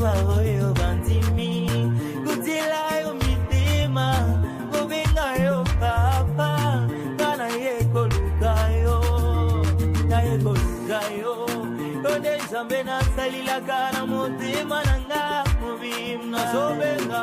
bahoyo bantimi kutilayo mitima gobengayo papa kana yekolukayo na yekolukayo onde zambe na salila kana mutima nanga mubim na sobenga